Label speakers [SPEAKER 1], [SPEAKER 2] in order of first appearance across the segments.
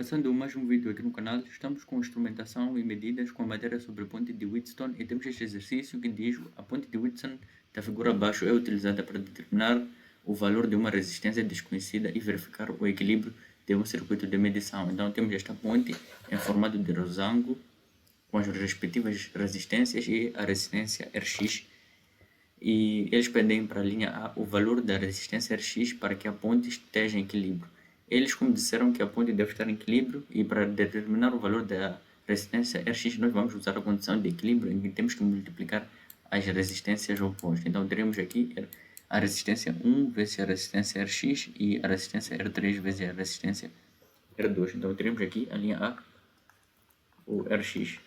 [SPEAKER 1] Começando mais um vídeo aqui no canal, estamos com instrumentação e medidas com a matéria sobre a ponte de Wheatstone e temos este exercício que diz a ponte de Wheatstone da figura abaixo é utilizada para determinar o valor de uma resistência desconhecida e verificar o equilíbrio de um circuito de medição. Então temos esta ponte em formato de losango com as respectivas resistências e a resistência Rx. E eles pedem para a linha A o valor da resistência Rx para que a ponte esteja em equilíbrio. Eles como disseram que a ponte deve estar em equilíbrio e para determinar o valor da resistência Rx nós vamos usar a condição de equilíbrio em que temos que multiplicar as resistências opostas. Então teremos aqui a resistência 1 vezes a resistência Rx e a resistência R3 vezes a resistência R2. Então teremos aqui a linha A, o Rx.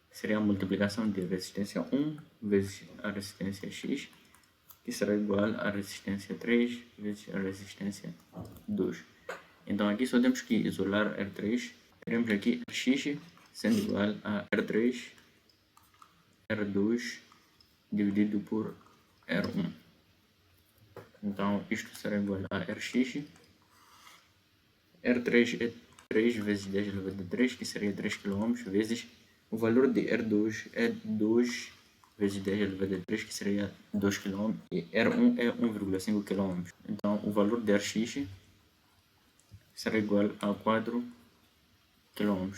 [SPEAKER 1] Seria a multiplicação de resistência 1 vezes a resistência X, que será igual a resistência 3 vezes a resistência 2. Então aqui só temos que isolar R3. Teremos aqui Rx sendo igual a R3, R2 dividido por R1. Então isto será igual a Rx. R3 é 3 vezes 10 elevado a 3, que seria 3 km, vezes o valor de R2 é 2 vezes 10 elevado a 3, que seria 2 km, e R1 é 1,5 km. Então, o valor de Rx será igual a 4 km.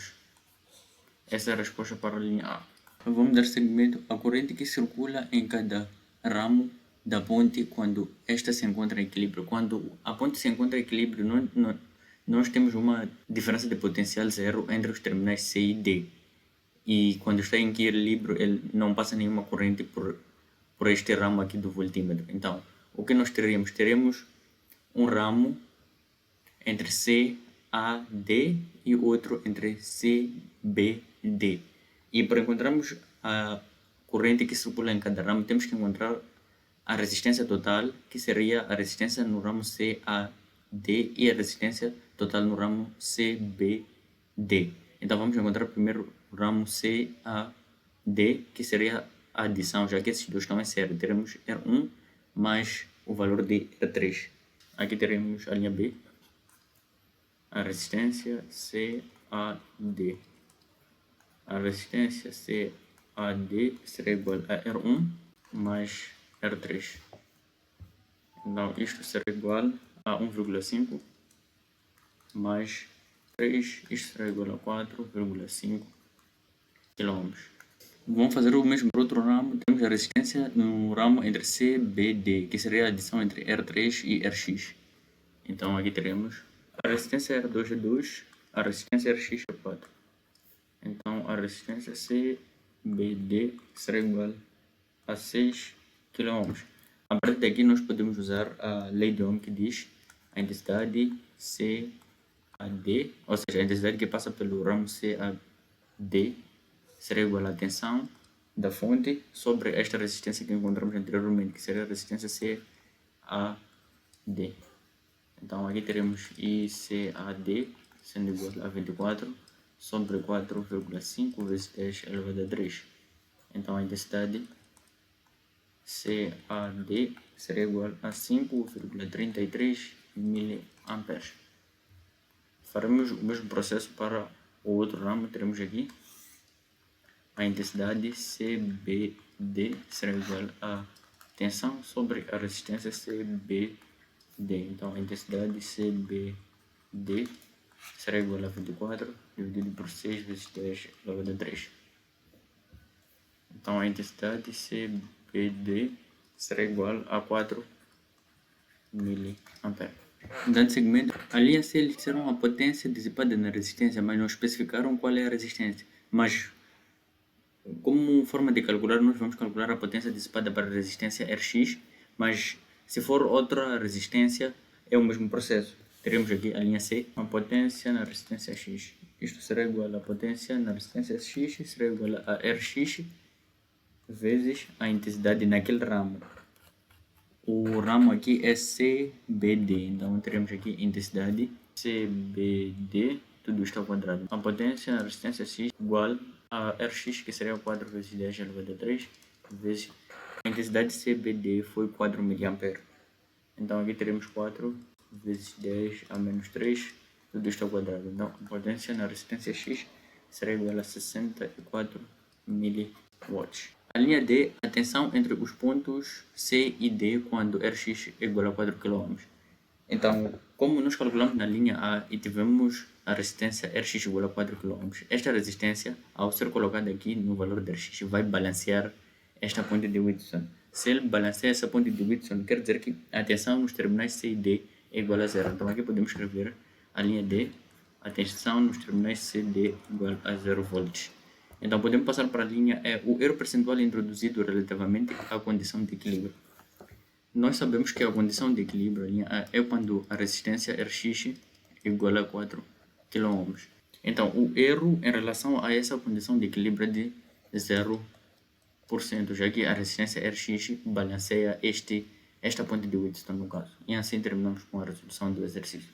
[SPEAKER 1] Essa é a resposta para a linha A. Vamos dar seguimento à corrente que circula em cada ramo da ponte quando esta se encontra em equilíbrio. Quando a ponte se encontra em equilíbrio, nós temos uma diferença de potencial zero entre os terminais C e D. E quando está em equilíbrio, ele não passa nenhuma corrente por este ramo aqui do voltímetro. Então, o que nós teremos? Teremos um ramo entre C, A, D e outro entre C, B, D. E para encontrarmos a corrente que circula em cada ramo, temos que encontrar a resistência total, que seria a resistência no ramo C, A, D e a resistência total no ramo C, B, D. Então vamos encontrar primeiro o ramo C, A, D, que seria a adição, já que esses dois estão em série. Teremos R1 mais o valor de R3. Aqui teremos a linha B, a resistência CAD. A resistência CAD será igual a R1 mais R3. Então isto será igual a 1,5 mais 3, isto será igual a 4,5 km. Vamos fazer o mesmo para outro ramo. Temos a resistência no ramo entre C e B, D, que seria a adição entre R3 e Rx. Então aqui teremos a resistência R2 é 2, a resistência Rx é 4. Então a resistência CBD será igual a 6 km. A partir daqui nós podemos usar a lei de Ohm que diz a intensidade CAD, ou seja, a intensidade que passa pelo ramo CAD será igual à tensão da fonte sobre esta resistência que encontramos anteriormente, que seria a resistência CAD. Então aqui teremos ICAD sendo igual a 24 sobre 4,5 vezes 10 elevado a 3. Então a intensidade CAD será igual a 5,33 mA. Faremos o mesmo processo para o outro ramo. Teremos aqui a intensidade CBD será igual a tensão sobre a resistência CBD. Então a intensidade CBD será igual a 24 dividido por 6 vezes 10 elevado a 3. Então a intensidade CBD será igual a 4 mA. Dando segmento, a linha C eles disseram a potência dissipada na resistência, mas não especificaram qual é a resistência. Mas como forma de calcular, nós vamos calcular a potência dissipada para a resistência Rx, mas se for outra resistência, é o mesmo processo. Teremos aqui a linha C, a potência na resistência X. Isto será igual a potência na resistência X, será igual a Rx vezes a intensidade naquele ramo. O ramo aqui é CBD, então teremos aqui intensidade CBD, tudo isto ao quadrado. A potência na resistência X igual a Rx, que seria 4 vezes 10 elevado a 3, vezes a intensidade CBD foi 4 mA. Então aqui teremos 4 vezes 10 a menos 3 tudo isto ao quadrado. Então, a potência na resistência X será igual a 64 mW. A linha D, a tensão entre os pontos C e D quando Rx é igual a 4 kΩ. Então, como nós calculamos na linha A e tivemos a resistência Rx igual a 4 kΩ, esta resistência, ao ser colocada aqui no valor de Rx, vai balancear esta ponte de Whitson. Se ele balanceia essa ponte de Whitson, quer dizer que a tensão nos terminais C e D é igual a zero. Então, aqui podemos escrever a linha D, a tensão nos terminais C e D igual a 0 volts. Então, podemos passar para a linha E, o erro percentual introduzido relativamente à condição de equilíbrio. Nós sabemos que a condição de equilíbrio, a linha A, é quando a resistência Rx é igual a 4 kΩ. Então, o erro em relação a essa condição de equilíbrio é de 0%, já que a resistência Rx balanceia esta ponte de Wheatstone no caso. E assim terminamos com a resolução do exercício.